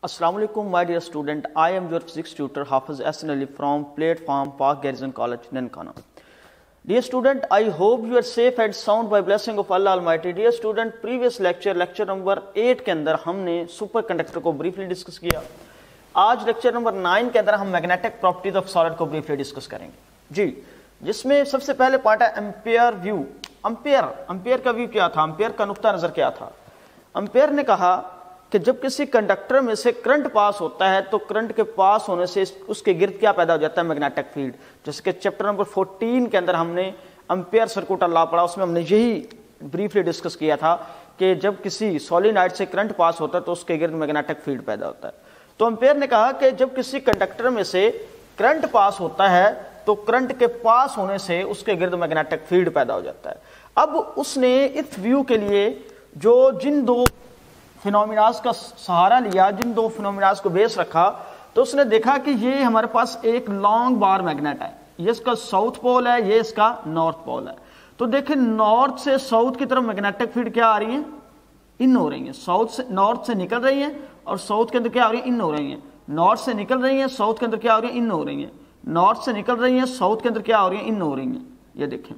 Assalamu alaikum, my dear student. I am your physics tutor Hafiz Ahsan Ali from platform Park Garrison College, Nankana. Dear student, I hope you are safe and sound by blessing of Allah Almighty. Dear student, previous lecture number 8 के अंदर हमने super conductor को briefly discuss किया. आज lecture number 9 के अंदर हम magnetic properties of solid को ब्रीफली डिस्कस करेंगे जी, जिसमें सबसे पहले पार्ट है एम्पियर व्यू. एम्पियर का व्यू क्या था, एम्पियर का नुक्ता नजर क्या था. एम्पियर ने कहा कि जब किसी कंडक्टर में से करंट पास होता है तो करंट के पास होने से उसके गिर्द क्या पैदा हो जाता है, मैग्नेटिक फील्ड. जैसे कि चैप्टर नंबर 14 के अंदर हमने एम्पियर सर्किट लॉ पढ़ा, उसमें हमने यही ब्रीफली डिस्कस किया था कि जब किसी सॉलिनॉइड से करंट पास होता है तो उसके गिर्द मैग्नेटिक फील्ड पैदा होता है. तो एम्पियर ने कहा कि जब किसी कंडक्टर में से करंट पास होता है तो करंट के पास होने से उसके गिर्द मैग्नेटिक फील्ड पैदा हो जाता है. अब उसने इस व्यू के लिए जो जिन दो फिनोमिनास का सहारा लिया, जिन दो फिनोमिनास को बेस रखा, तो उसने देखा कि ये हमारे पास एक लॉन्ग बार मैग्नेट है, ये इसका साउथ पोल है, ये इसका नॉर्थ पोल है. तो देखिए नॉर्थ से साउथ की तरफ मैग्नेटिक फील्ड क्या आ रही है, इन हो रही है. साउथ से नॉर्थ से निकल रही है और साउथ के अंदर क्या हो रही है, इन हो रही है. नॉर्थ से निकल रही है, साउथ के अंदर क्या हो रही है, इन हो रही है. नॉर्थ से निकल रही है, साउथ के अंदर क्या हो रही है, इन हो रही है. ये देखें,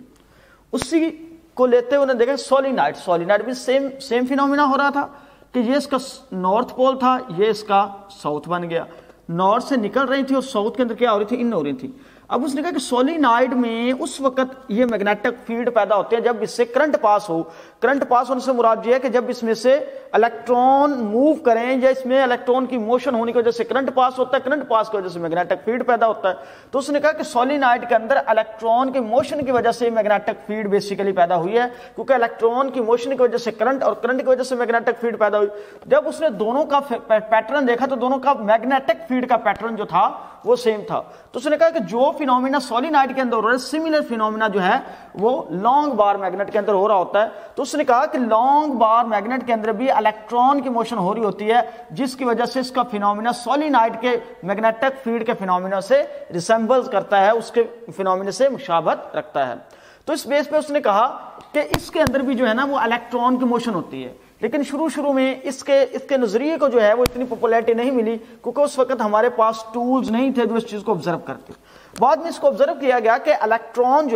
उसी को लेते हुए देखा सोलिनॉइड भी सेम फिनोमिना हो रहा था कि ये इसका नॉर्थ पोल था, ये इसका साउथ बन गया. नॉर्थ से निकल रही थी और साउथ के अंदर क्या हो रही थी, इन हो रही थी. अब उसने कहा कि सोलिनॉइड में उस वक्त ये मैग्नेटिक फील्ड पैदा होते हैं जब इससे करंट पास हो. करंट पास होने से मुराद ये है कि जब इसमें से इलेक्ट्रॉन मूव करें या इसमें इलेक्ट्रॉन की मोशन होने की वजह से करंट पास होता है, करंट पास की वजह से मैग्नेटिक फील्ड पैदा होता है. तो उसने कहा कि सोलिनॉइड के अंदर इलेक्ट्रॉन की मोशन की वजह से मैग्नेटिक फील्ड बेसिकली पैदा हुई है, क्योंकि इलेक्ट्रॉन की मोशन की वजह से करंट और करंट की वजह से मैग्नेटिक फील्ड पैदा हुई. जब उसने दोनों का पैटर्न देखा तो दोनों का मैग्नेटिक फील्ड का पैटर्न जो था वो सेम था. तो उसने कहा कि जो फिनोमिना सोलिनॉइड के अंदर हो रहा है, सिमिलर फिनोमिना जो है वो लॉन्ग बार मैग्नेट के अंदर हो रहा होता है. तो उसने कहा कि लॉन्ग बार मैग्नेट के अंदर भी इलेक्ट्रॉन की मोशन हो रही होती है, जिसकी वजह से इसका फिनोमिना सोलिनॉइड के मैग्नेटिक फील्ड के फिनोमिना से रिसेंबल्स करता है, उसके फिनोमिना से मुशाबहत रखता है. तो इस बेस पे उसने कहा कि इसके अंदर भी जो है ना वो इलेक्ट्रॉन की मोशन होती है. लेकिन शुरू में इसके नजरिए को जो है वो इतनी पॉपुलैरिटी नहीं मिली, क्योंकि उस वक्त हमारे पास टूल्स नहीं थे जो इस चीज को ऑब्जर्व करते. बाद में इसको ऑब्जर्व किया गया कि इलेक्ट्रॉन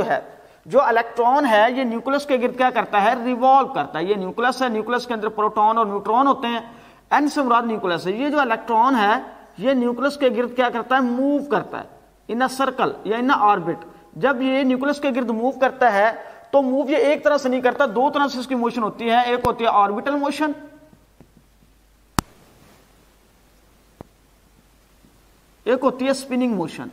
है ये न्यूक्लियस के गिर्द क्या करता है, रिवॉल्व करता है. ये न्यूक्लियस है, न्यूक्लियस के अंदर प्रोटॉन और न्यूट्रॉन होते हैं. एन से मुराद न्यूक्लियस है. ये जो इलेक्ट्रॉन है ये न्यूक्लियस के गिर्द क्या करता है, मूव करता है इन अ सर्कल या इन अ ऑर्बिट. जब ये न्यूक्लियस के गिर्द मूव करता है तो मूव ये एक तरह से नहीं करता, दो तरह से इसकी मोशन होती है. एक होती है ऑर्बिटल मोशन, एक होती है स्पिनिंग मोशन.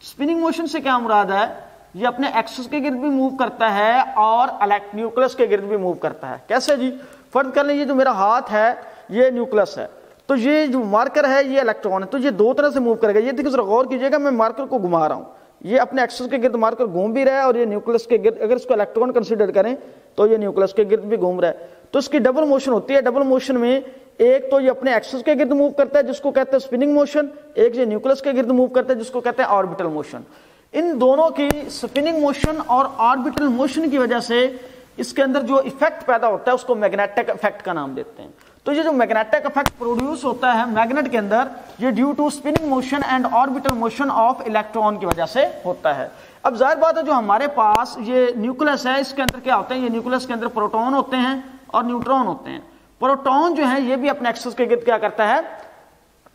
स्पिनिंग मोशन से क्या मुराद है, ये अपने एक्सिस के गिर्द भी मूव करता है और न्यूक्लियस के गिर्द भी मूव करता है. कैसे जी, फर्ज कर लें ये जो मेरा हाथ है ये न्यूक्लियस है, तो ये जो मार्कर है ये इलेक्ट्रॉन है, तो ये दो तरह से मूव करेगा. ये देखिए जरा गौर कीजिएगा, मैं मार्कर को घुमा रहा हूं, ये अपने एक्सिस के गिर्द मार्कर घूम भी रहा है और ये न्यूक्लियस के गिर्द, अगर इसको इलेक्ट्रॉन कंसीडर करें तो ये न्यूक्लियस के गिर्द भी घूम रहा है. तो इसकी डबल मोशन होती है. डबल मोशन में एक तो ये अपने एक्सिस के गिर्द मूव करता है जिसको कहते हैं स्पिनिंग मोशन, एक ये न्यूक्लियस के गिर्द मूव करता है जिसको कहते हैं ऑर्बिटल मोशन. इन दोनों की स्पिनिंग मोशन और ऑर्बिटल मोशन की वजह से इसके अंदर जो इफेक्ट पैदा होता है उसको मैग्नेटिक इफेक्ट का नाम देते हैं. तो ये जो मैग्नेटिक इफेक्ट प्रोड्यूस होता है मैग्नेट के अंदर, ये due to spinning motion and orbital motion of electron की वजह से होता है. अब जाहिर बात है जो हमारे पास ये न्यूक्लियस है इसके अंदर क्या होता है, ये न्यूक्लियस के अंदर प्रोटॉन होते हैं और न्यूट्रॉन होते हैं. प्रोटॉन जो है ये भी अपने एक्सिस के गिर्द क्या करता है,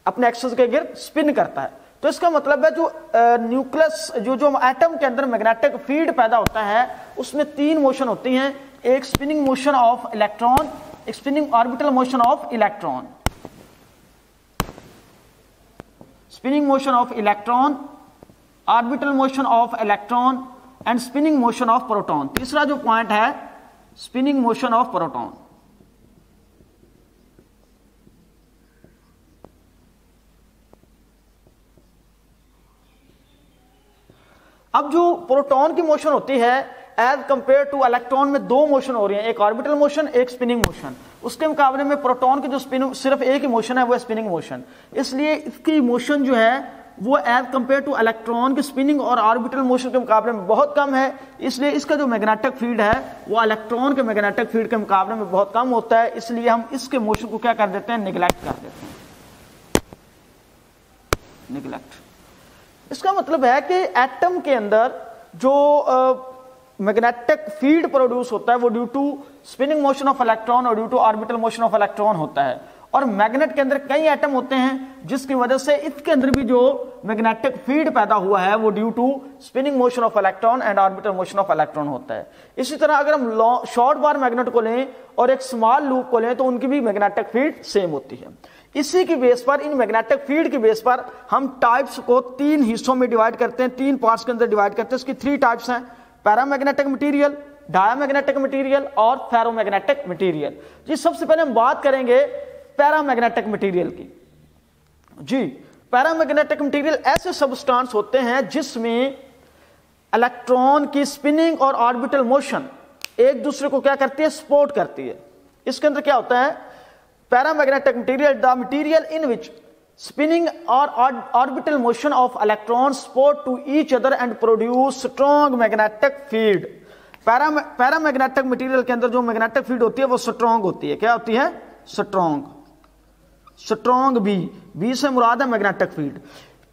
अपने एक्सिस के गिर्द स्पिन करता है. तो इसका मतलब है जो न्यूक्लियस जो एटम के अंदर मैग्नेटिक फील्ड पैदा होता है उसमें तीन मोशन होती हैं. एक स्पिनिंग मोशन ऑफ इलेक्ट्रॉन, एक spinning orbital motion of electron, spinning motion of electron, orbital motion of electron and spinning motion of proton. तीसरा जो पॉइंट है स्पिनिंग मोशन ऑफ प्रोटॉन. अब जो प्रोटॉन की मोशन होती है एज कंपेयर टू इलेक्ट्रॉन में दो मोशन हो रही है, एक ऑर्बिटल मोशन, एक स्पिनिंग मोशन. उसके मुकाबले में प्रोटॉन की जो सिर्फ एक ही मोशन है वो है स्पिनिंग मोशन. इसलिए इसकी मोशन जो है वो एज कंपेयर टू इलेक्ट्रॉन की स्पिनिंग और ऑर्बिटल मोशन के मुकाबले में बहुत कम है, इसलिए इसका जो मैग्नेटिक फील्ड है वो इलेक्ट्रॉन के मैग्नेटिक फील्ड के मुकाबले में बहुत कम होता है, इसलिए हम इसके मोशन को क्या कर देते हैं, निगलेक्ट कर देते हैं, निगलेक्ट। इसका मतलब है कि एटम के अंदर जो मैग्नेटिक फील्ड प्रोड्यूस होता है वो due to spinning motion of electron और due to orbital motion of electron होता है। और मैग्नेट के अंदर कई एटम होते हैं जिसकी वजह से इसके अंदर भी जो मैग्नेटिक फील्ड पैदा हुआ है वो due to spinning motion of electron and orbital motion of electron होता है। इसी तरह अगर हम शॉर्ट बार मैग्नेट को लें और एक स्मॉल लूप को लें तो उनकी भी मैग्नेटिक फील्ड सेम होती है। इसी की बेस पर, इन मैग्नेटिक फील्ड की बेस पर हम टाइप्स को 3 हिस्सों में डिवाइड करते हैं, 3 पार्ट्स के अंदर डिवाइड करते हैं। इसकी 3 टाइप्स हैं, पैरामैग्नेटिक मटेरियल, डायामैग्नेटिक मटेरियल और फेरोमैग्नेटिक मटेरियल। जी सबसे पहले हम बात करेंगे पैरामैग्नेटिक मटेरियल की। जी पैरामैग्नेटिक मटेरियल ऐसे सबस्टेंस होते हैं जिसमें इलेक्ट्रॉन की स्पिनिंग और ऑर्बिटल मोशन एक दूसरे को क्या करती है, सपोर्ट करती है। इसके अंदर क्या होता है, paramagnetic material the material in which spinning or orbital motion of electrons support to each other and produce strong magnetic field। Paramagnetic material के अंदर जो मैग्नेटिक फील्ड होती है वो स्ट्रॉन्ग होती है। क्या होती है, स्ट्रॉन्ग, स्ट्रॉन्ग बी से मुराद है मैग्नेटिक फील्ड।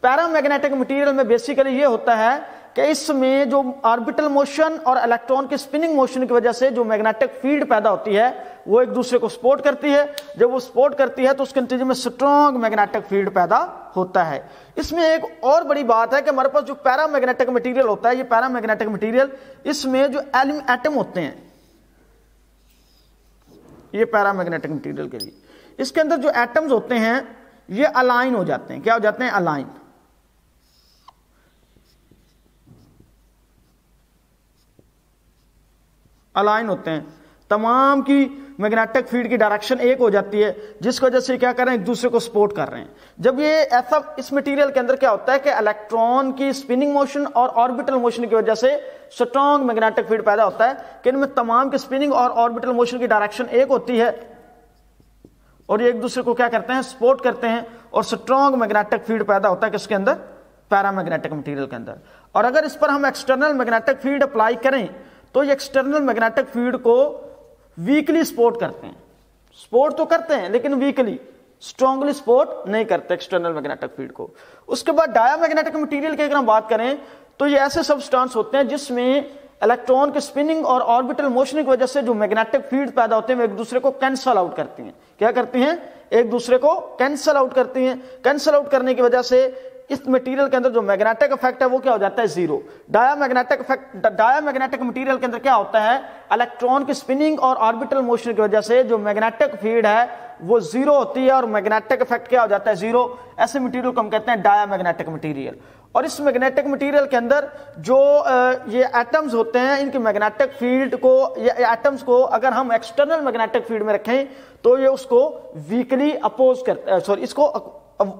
पैरामैग्नेटिक मटेरियल में बेसिकली ये होता है कि इसमें जो ऑर्बिटल मोशन और इलेक्ट्रॉन के स्पिनिंग मोशन की वजह से जो मैग्नेटिक फील्ड पैदा होती है वो एक दूसरे को सपोर्ट करती है। जब वो सपोर्ट करती है तो उसके नतीजे में स्ट्रॉन्ग मैग्नेटिक फील्ड पैदा होता है। इसमें एक और बड़ी बात है कि हमारे पास जो पैरामैग्नेटिक मटेरियल होता है, ये पैरामैग्नेटिक मटेरियल, इसमें जो एटम होते हैं, ये पैरामैग्नेटिक मटेरियल के लिए, इसके अंदर जो एटम्स होते हैं ये अलाइन हो जाते हैं। क्या हो जाते हैं, अलाइन। अलाइन होते हैं, तमाम की मैग्नेटिक फील्ड की डायरेक्शन एक हो जाती है, जिसकी वजह से क्या कर रहे हैं, एक दूसरे को सपोर्ट कर रहे हैं। जब ये ऐसा, इस मटेरियल के अंदर क्या होता है कि इलेक्ट्रॉन की स्पिनिंग मोशन और ऑर्बिटल मोशन की वजह से स्ट्रॉन्ग मैग्नेटिक फील्ड पैदा होता है कि इनमें तमाम की स्पिनिंग और ऑर्बिटल मोशन की डायरेक्शन एक होती है और ये एक दूसरे को क्या करते हैं, सपोर्ट करते हैं और स्ट्रॉन्ग मैग्नेटिक फील्ड पैदा होता है किसके अंदर, पैरामैग्नेटिक मटेरियल के अंदर। और अगर इस पर हम एक्सटर्नल मैग्नेटिक फील्ड अप्लाई करें तो ये एक्सटर्नल मैग्नेटिक फील्ड को वीकली सपोर्ट करते हैं। सपोर्ट तो करते हैं लेकिन वीकली, स्ट्रांगली सपोर्ट नहीं करते एक्सटर्नल मैग्नेटिक फील्ड को। उसके बाद डायामैग्नेटिक मटेरियल की अगर हम बात करें तो ये ऐसे सबस्टेंस होते हैं जिसमें इलेक्ट्रॉन के स्पिनिंग और ऑर्बिटल मोशन की वजह से जो मैग्नेटिक फील्ड पैदा होते हैं वो एक दूसरे को कैंसल आउट करती हैं। क्या करती हैं, एक दूसरे को कैंसल आउट करती हैं। कैंसल आउट करने की वजह से इस मटेरियल के अंदर जो मैग्नेटिक इफेक्ट है वो क्या हो जाता है, zero. Diamagnetic effect, diamagnetic material के अंदर क्या होता है, इलेक्ट्रॉन की स्पिनिंग और ऑर्बिटल मोशन की वजह से जो मैग्नेटिक फील्ड है वो जीरो होती है और मैग्नेटिक इफेक्ट क्या हो जाता है, जीरो। ऐसे मटेरियल को हम कहते हैं डायामैग्नेटिक मटेरियल। और इस मैग्नेटिक मटेरियल के अंदर जो ये एटम्स होते हैं, इनके मैग्नेटिक फील्ड को, ये एटम्स को अगर हम एक्सटर्नल मैग्नेटिक फील्ड में रखें तो ये उसको वीकली अपोज करते, सॉरी, इसको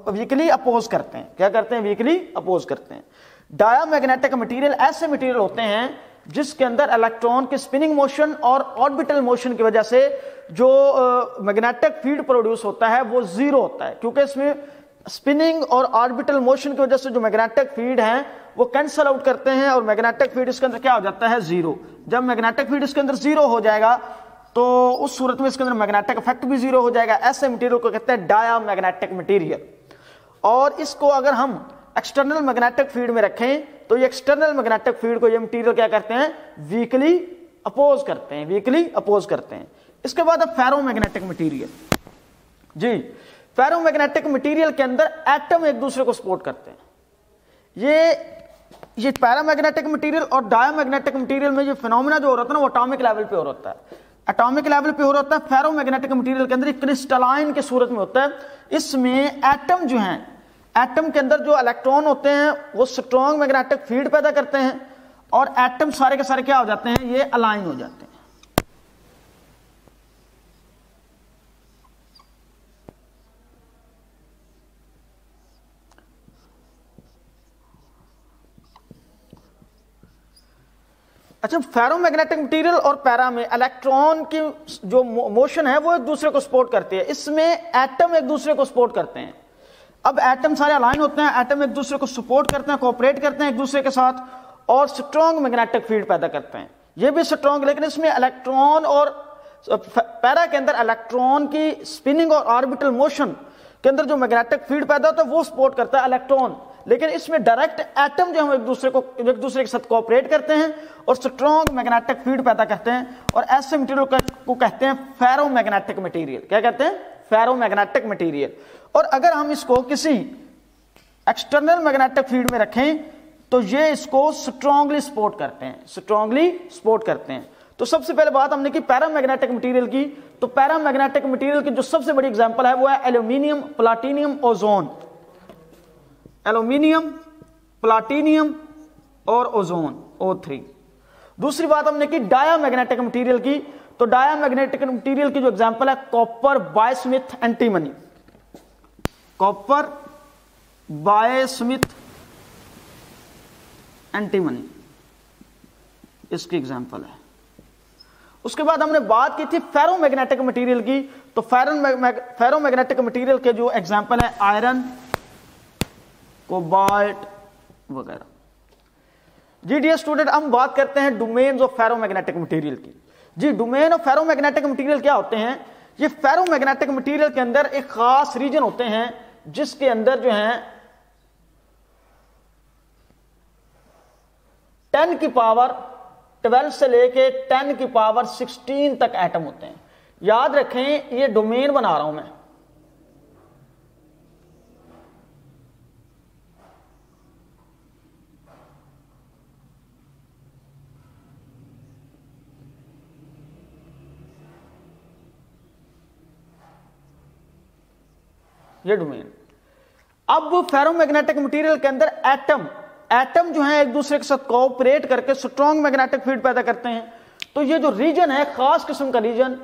वीकली अपोज करते हैं। क्या करते हैं, वीकली अपोज करते हैं। डायामैग्नेटिक मटेरियल ऐसे मटेरियल होते हैं जिसके अंदर इलेक्ट्रॉन के स्पिनिंग मोशन और ऑर्बिटल मोशन की वजह से जो मैग्नेटिक फील्ड प्रोड्यूस होता है वो जीरो होता है, क्योंकि इसमें स्पिनिंग और ऑर्बिटल मोशन की वजह से जो मैग्नेटिक फील्ड है वो कैंसल आउट करते हैं और मैग्नेटिक फील्ड इसके अंदर क्या हो जाता है, जीरो। जब मैग्नेटिक फील्ड इसके अंदर जीरो हो जाएगा तो उस सूरत में इसके अंदर मैग्नेटिक इफेक्ट भी जीरो हो जाएगा। ऐसे मटेरियल को कहते हैं डायामैग्नेटिक मटेरियल। और इसको अगर हम एक्सटर्नल मैग्नेटिक फील्ड में रखें तो ये एक्सटर्नल मैग्नेटिक फील्ड को ये मटेरियल क्या करते हैं, वीकली अपोज करते हैं, वीकली अपोज करते हैं। इसके बाद अब फेरोमैग्नेटिक मटेरियल। जी, फेरोमैग्नेटिक मटेरियल के अंदर एटम एक दूसरे को सपोर्ट करते हैं। ये पैरामैग्नेटिक मटेरियल और डायामैग्नेटिक मटेरियल में ये फिनोमेना जो हो रहा था ना वो एटॉमिक लेवल पे हो रहा है, एटॉमिक लेवल पे हो रहा है। फेरोमैग्नेटिक मटेरियल के अंदर क्रिस्टलाइन के सूरत में होता है। इसमें एटम जो हैं, एटम के अंदर जो इलेक्ट्रॉन होते हैं वो स्ट्रॉन्ग मैग्नेटिक फील्ड पैदा करते हैं और एटम सारे के सारे क्या हो जाते हैं, ये अलाइन हो जाते हैं। अच्छा, फेरोमैग्नेटिक मटेरियल और पैरा में इलेक्ट्रॉन की जो मोशन है वो एक दूसरे को सपोर्ट करती है। इसमें एटम एक दूसरे को सपोर्ट करते हैं। अब एटम सारे अलाइन होते हैं, एटम एक दूसरे को सपोर्ट करते हैं, कोऑपरेट करते हैं एक दूसरे के साथ और स्ट्रॉन्ग मैग्नेटिक फील्ड पैदा करते हैं। ये भी स्ट्रॉन्ग, लेकिन इसमें इलेक्ट्रॉन और पैरा के अंदर इलेक्ट्रॉन की स्पिनिंग और ऑर्बिटल मोशन के अंदर जो मैग्नेटिक फील्ड पैदा होता है वो सपोर्ट करता है इलेक्ट्रॉन, लेकिन इसमें डायरेक्ट एटम जो हम एक दूसरे के साथ कोऑपरेट करते हैं और स्ट्रॉन्ग मैग्नेटिक फील्ड पैदा करते हैं, और ऐसे मटेरियल को कहते हैं फेरोमैग्नेटिक मटेरियल। क्या कहते हैं? Ferromagnetic material. और अगर हम इसको किसी एक्सटर्नल मैग्नेटिक फील्ड में रखें तो ये इसको स्ट्रांगली सपोर्ट करते हैं, स्ट्रांगली सपोर्ट करते हैं। तो सबसे पहले बात हमने की पैरामैग्नेटिक मटेरियल की, तो पैरामैग्नेटिक मटेरियल की जो सबसे बड़ी एग्जांपल है वो है aluminium, platinum, ozone. Aluminium, platinum और ओजोन, O3। दूसरी बात हमने की डायामैग्नेटिक मटेरियल की, तो डायामैग्नेटिक मटेरियल की जो एग्जांपल है कॉपर, बायस्मिथ, एंटीमनी। कॉपर, बायस्मिथ, एंटीमनी इसकी एग्जांपल है। उसके बाद हमने बात की थी फेरोमैग्नेटिक मटेरियल की, तो फेरोमैग्नेटिक मटेरियल के जो एग्जांपल है आयरन, कोबाल्ट वगैरह। जी डियर स्टूडेंट, हम बात करते हैं डोमेन्स ऑफ फेरोमैग्नेटिक मटेरियल की। जी डोमेन ऑफ फेरोमैग्नेटिक मटेरियल क्या होते हैं? ये फेरोमैग्नेटिक मटेरियल के अंदर एक खास रीजन होते हैं जिसके अंदर जो है 10 की पावर 12 से लेके 10 की पावर 16 तक एटम होते हैं। याद रखें, ये डोमेन बना रहा हूं मैं। ये डोमेन। अब फेरोमैग्नेटिक मटेरियल के अंदर एटम जो है एक दूसरे के साथ कोऑपरेट करके स्ट्रॉन्ग मैग्नेटिक फील्ड पैदा करते हैं। तो ये जो रीजन है, खास किस्म का रीजन,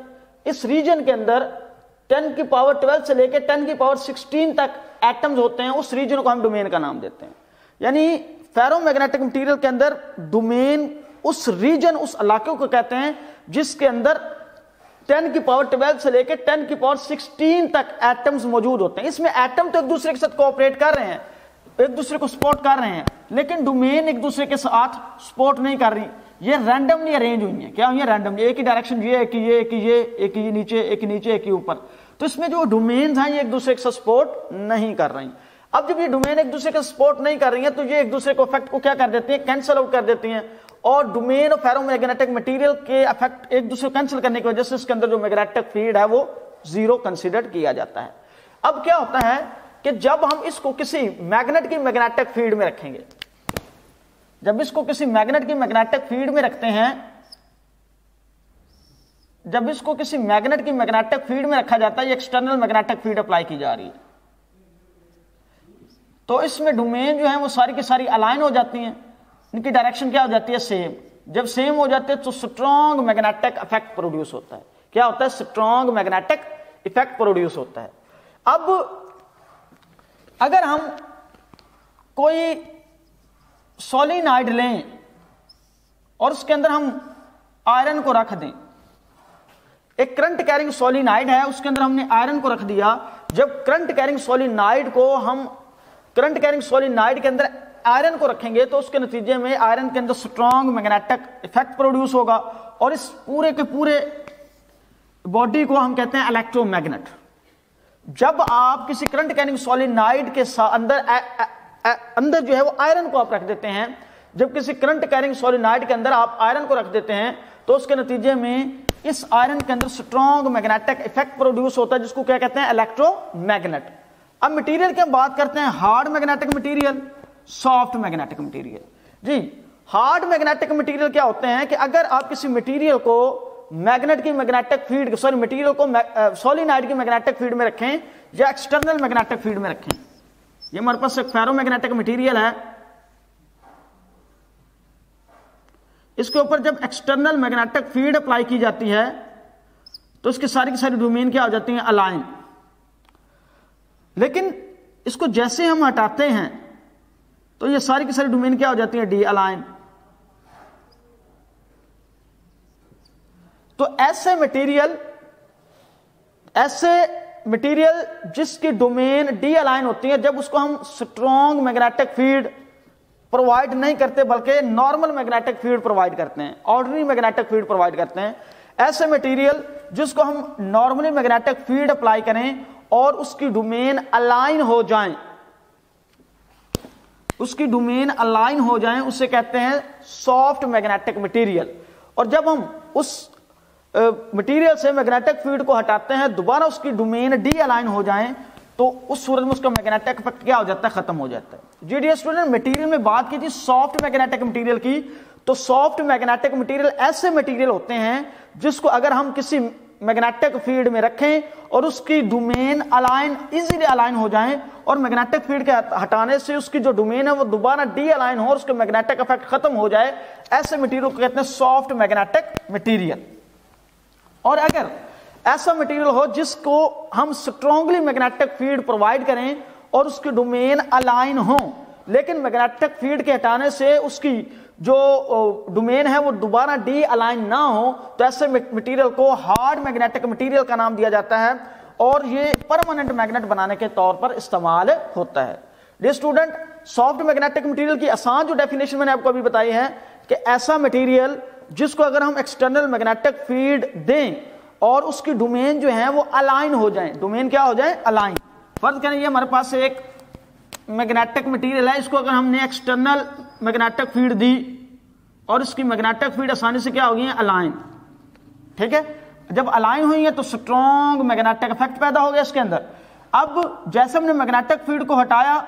इस रीजन के अंदर 10 की पावर 12 से लेकर 10 की पावर 16 तक एटम्स होते हैं। उस रीजन को हम डोमेन का नाम देते हैं। यानी फेरोमैग्नेटिक मटेरियल के अंदर डोमेन उस रीजन, उस इलाके को कहते हैं जिसके अंदर 10 की पावर 12 से लेकर 10 की पावर 16 तक एटम्स मौजूद होते हैं। इसमें एटम तो एक दूसरे के साथ कोऑपरेट कर रहे हैं, एक दूसरे को सपोर्ट कर रहे हैं, लेकिन डोमेन एक दूसरे के साथ सपोर्ट नहीं कर रही। ये रैंडमली अरेंज हुई है। क्या हुई है? रैंडमली। एक ही डायरेक्शन, ये एक ये एक ये एक ये नीचे, एक नीचे, एक ही ऊपर। तो इसमें जो डोमेन्स हैं ये एक दूसरे के साथ सपोर्ट नहीं कर रही। अब जब ये डोमेन एक दूसरे का सपोर्ट नहीं कर रही है तो ये एक दूसरे को इफेक्ट को क्या कर देती है? कैंसिल आउट कर देती हैं। और डोमेन ऑफ फेरोमैग्नेटिक मटेरियल के इफेक्ट एक दूसरे को कैंसिल करने की वजह से इसके अंदर जो मैग्नेटिक फील्ड है वो जीरो कंसीडर किया जाता है। अब क्या होता है कि जब हम इसको किसी मैग्नेट की मैग्नेटिक फील्ड में रखेंगे, जब इसको किसी मैग्नेट की मैग्नेटिक फील्ड में रखते हैं, जब इसको किसी मैग्नेट की मैग्नेटिक फील्ड में रखा जाता है, ये एक्सटर्नल मैग्नेटिक फील्ड अप्लाई की जा रही है, तो इसमें डोमेन जो है वो सारी की सारी अलाइन हो जाती हैं। इनकी डायरेक्शन क्या हो जाती है? सेम। जब सेम हो जाते हैं तो स्ट्रॉन्ग मैग्नेटिक इफेक्ट प्रोड्यूस होता है। क्या होता है? स्ट्रॉन्ग मैग्नेटिक इफेक्ट प्रोड्यूस होता है। अब अगर हम कोई सोलिनॉइड लें और उसके अंदर हम आयरन को रख दें, एक करंट कैरिंग सोलिनॉइड है, उसके अंदर हमने आयरन को रख दिया। जब करंट कैरिंग सोलिनॉइड को हम करंट कैरिंग सोलिनॉइड के अंदर आयरन को रखेंगे तो उसके नतीजे में आयरन के अंदर स्ट्रॉन्ग मैग्नेटिक इफेक्ट प्रोड्यूस होगा और इस पूरे के पूरे बॉडी को हम कहते हैं इलेक्ट्रोमैग्नेट। जब आप किसी करंट कैरिंग सोलिनॉइड के अंदर जो है वो आयरन को आप रख देते हैं, जब किसी करंट कैरिंग सोलिनॉइड के अंदर आप आयरन को रख देते हैं तो उसके नतीजे में इस आयरन के अंदर स्ट्रॉन्ग मैग्नेटिक इफेक्ट प्रोड्यूस होता है, जिसको क्या कहते हैं? इलेक्ट्रोमैग्नेट। अब मटेरियल की हम बात करते हैं hard magnetic material, soft magnetic material. जी हार्ड मैग्नेटिक मटेरियल क्या होते हैं कि अगर आप किसी मटेरियल को मैग्नेट की मैग्नेटिक फील्ड मटेरियल को सोलिनॉइड की मैग्नेटिक फील्ड में रखें या एक्सटर्नल मैग्नेटिक फील्ड में रखें, ये हमारे पास एक फेरोमैग्नेटिक मटेरियल है, इसके ऊपर जब एक्सटर्नल मैग्नेटिक फील्ड अप्लाई की जाती है तो इसकी सारी की सारी डोमेन क्या हो जाती है? अलाइन। लेकिन इसको जैसे हम हटाते हैं तो ये सारी की सारी डोमेन क्या हो जाती है? D align. तो ऐसे मटेरियल, ऐसे मटेरियल जिसकी डोमेन डी अलाइन होती है, जब उसको हम स्ट्रॉन्ग मैग्नेटिक फील्ड प्रोवाइड नहीं करते बल्कि नॉर्मल मैग्नेटिक फील्ड प्रोवाइड करते हैं, ऑर्डिनरी मैग्नेटिक फील्ड प्रोवाइड करते हैं, ऐसे मटेरियल जिसको हम नॉर्मली मैग्नेटिक फील्ड अप्लाई करें और उसकी डोमेन अलाइन हो जाएं, उसकी डोमेन अलाइन हो जाएं, उसे कहते हैं सॉफ्ट मैग्नेटिक मटेरियल। और जब हम उस मटेरियल से मैग्नेटिक फील्ड को हटाते हैं, दोबारा उसकी डोमेन डी अलाइन हो जाएं, तो उस सूरत में उसका मैग्नेटिक इफेक्ट क्या हो जाता है, खत्म हो जाता है। जी डियर स्टूडेंट, मटेरियल में बात की थी सॉफ्ट मैग्नेटिक मटेरियल की, तो सॉफ्ट मैग्नेटिक मटेरियल ऐसे मटेरियल होते हैं जिसको अगर हम किसी मैग्नेटिक फील्ड में रखें और उसकी डोमेन अलाइन इजीली अलाइन हो जाए और मैग्नेटिक फील्ड के हटाने से उसकी जो डोमेन है वो दोबारा डी अलाइन हो और उसका मैग्नेटिक इफेक्ट खत्म हो जाए, ऐसे मटेरियल को कहते हैं सॉफ्ट मैग्नेटिक मटेरियल। और अगर ऐसा मटेरियल हो जिसको हम स्ट्रांगली मैग्नेटिक फील्ड प्रोवाइड करें और उसकी डोमेन अलाइन हो, लेकिन मैग्नेटिक फील्ड के हटाने से उसकी जो डोमेन है वो दोबारा डी अलाइन ना हो, तो ऐसे मटेरियल को हार्ड मैग्नेटिक मटेरियल का नाम दिया जाता है और ये परमानेंट मैग्नेट बनाने के तौर पर इस्तेमाल होता है। Dear student, soft magnetic material की आसान जो डेफिनेशन मैंने आपको अभी बताई है कि ऐसा मटेरियल जिसको अगर हम एक्सटर्नल मैग्नेटिक फील्ड दें और उसकी डोमेन जो है वो अलाइन हो जाए, डोमेन क्या हो जाए, अलाइन। फर्ज करें ये हमारे पास एक मैग्नेटिक मटेरियल है, इसको अगर हमने एक्सटर्नल मैग्नेटिक फील्ड दी और इसकी मैग्नेटिक फील्ड आसानी से क्या होगी, अलाइन। ठीक है, जब अलाइन हुई है तो स्ट्रॉन्ग मैग्नेटिक इफेक्ट पैदा हो गया इसके अंदर। अब जैसे हमने मैग्नेटिक फील्ड को हटाया,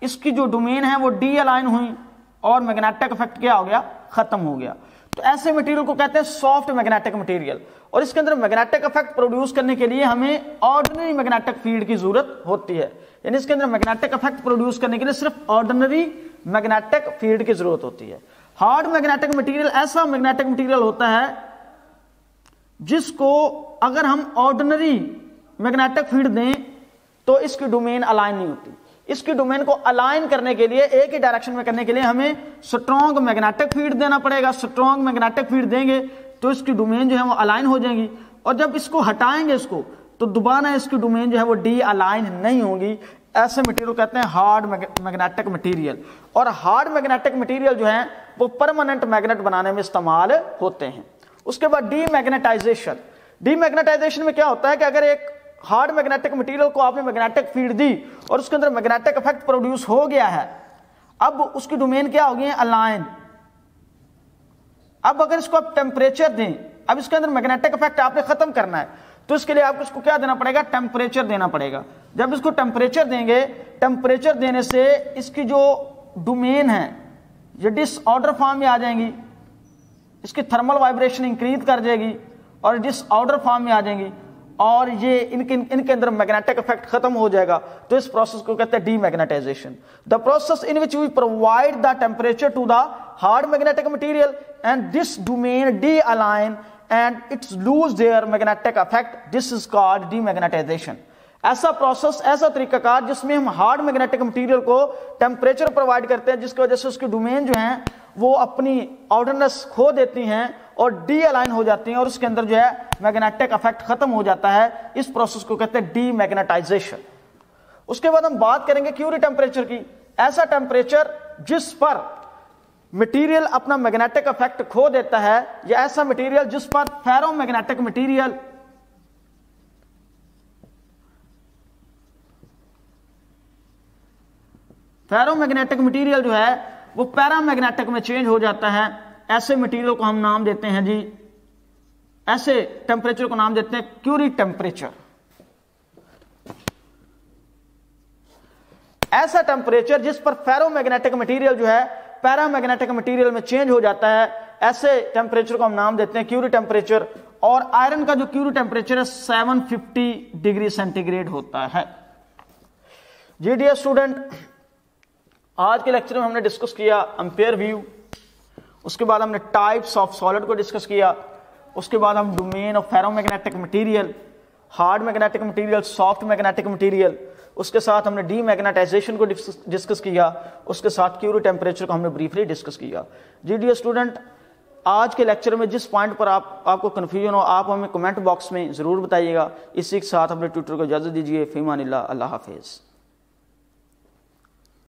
इसकी जो डोमेन है वो डी अलाइन हुई और मैग्नेटिक इफेक्ट क्या हो गया, खत्म हो गया। तो ऐसे मटेरियल को कहते हैं सॉफ्ट मैग्नेटिक मटेरियल। और इसके अंदर मैग्नेटिक इफेक्ट प्रोड्यूस करने के लिए हमें ऑर्डिनरी मैग्नेटिक फील्ड की जरूरत होती है, यानी इसके अंदर मैग्नेटिक इफेक्ट प्रोड्यूस करने के लिए सिर्फ ऑर्डिनरी मैग्नेटिक फील्ड की जरूरत होती है। हार्ड मैग्नेटिक मटेरियल ऐसा मैग्नेटिक मटेरियल होता है जिसको अगर हम ऑर्डिनरी मैग्नेटिक फील्ड दें तो इसकी डोमेन अलाइन नहीं होती। इसकी डोमेन को अलाइन करने के लिए, एक ही डायरेक्शन में करने के लिए हमें स्ट्रॉन्ग मैग्नेटिक फील्ड देना पड़ेगा। स्ट्रॉन्ग मैग्नेटिक फील्ड देंगे तो इसकी डोमेन जो है वो अलाइन हो जाएगी, और जब इसको हटाएंगे इसको तो दोबारा इसकी डोमेन जो है वो डी अलाइन नहीं होगी। ऐसे मटेरियल कहते हैं हार्ड मैग्नेटिक मटेरियल। और हार्ड मैग्नेटिक मटेरियल जो है वो परमानेंट मैग्नेट बनाने में इस्तेमाल होते हैं। उसके बाद डीमैग्नेटाइजेशन। डीमैग्नेटाइजेशन में क्या होता है कि अगर एक हार्ड मैग्नेटिक मटेरियल को आपने मैग्नेटिक फील्ड दी और उसके अंदर मैग्नेटिक इफेक्ट प्रोड्यूस हो गया है, अब उसकी डोमेन क्या होगी, अलाइन। अब अगर इसको आप टेम्परेचर दें, अब इसके अंदर मैग्नेटिक इफेक्ट आपने खत्म करना है, तो इसके लिए आपको इसको क्या देना पड़ेगा, टेम्परेचर देना पड़ेगा। जब इसको टेम्परेचर देंगे, टेम्परेचर देने से इसकी जो डोमेन है ये डिसऑर्डर फॉर्म में आ जाएंगी, इसकी थर्मल वाइब्रेशन इंक्रीज कर जाएगी और डिसऑर्डर फॉर्म में आ जाएंगी, और ये इनके अंदर मैग्नेटिक इफेक्ट खत्म हो जाएगा। तो इस प्रोसेस को कहते हैं demagnetisation. The process in which we provide the temperature to the hard magnetic material and this domain dealign and it's lose their magnetic effect, this is called demagnetisation। ऐसा process, ऐसा तरीकाकार जिसमें हम hard magnetic material को temperature provide करते हैं जिसकी वजह से उसकी डोमेन जो है वो अपनी ऑर्डिनेंस खो देती हैं और डी अलाइन हो जाती हैं और उसके अंदर जो है मैग्नेटिक इफेक्ट खत्म हो जाता है। इस प्रोसेस को कहते हैं डीमैग्नेटाइजेशन। उसके बाद हम बात करेंगे क्यूरी टेम्परेचर की। ऐसा टेम्परेचर जिस पर मटेरियल अपना मैग्नेटिक इफेक्ट खो देता है, या ऐसा मटेरियल जिस पर फेरोमैग्नेटिक मटेरियल जो है वो पैरामैग्नेटिक में चेंज हो जाता है, ऐसे मटेरियल को हम नाम देते हैं जी, ऐसे टेम्परेचर को नाम देते हैं क्यूरी टेम्परेचर। ऐसा टेम्परेचर जिस पर फेरोमैग्नेटिक मटेरियल जो है पैरामैग्नेटिक मटेरियल में चेंज हो जाता है, ऐसे टेम्परेचर को हम नाम देते हैं क्यूरी टेम्परेचर। और आयरन का जो क्यूरी टेम्परेचर है 750 डिग्री सेंटीग्रेड होता है। जी डियर स्टूडेंट, आज के लेक्चर में हमने डिस्कस किया एम्पेयर व्यू, उसके बाद हमने टाइप्स ऑफ सॉलिड को डिस्कस किया, उसके बाद हम domain of ferromagnetic material, hard magnetic material, soft magnetic material, उसके साथ हमने डीमैग्नेटाइजेशन को डिस्कस किया, उसके साथ क्यूरी टेम्परेचर को हमने ब्रीफली डिस्कस किया। जी डियर स्टूडेंट, आज के लेक्चर में जिस पॉइंट पर आपको कन्फ्यूजन हो आप हमें कमेंट बॉक्स में ज़रूर बताइएगा। इसी के साथ अपने ट्यूटर को इजाज़त दीजिए। फ़ीमानिल्लाह, अल्लाह हाफिज़।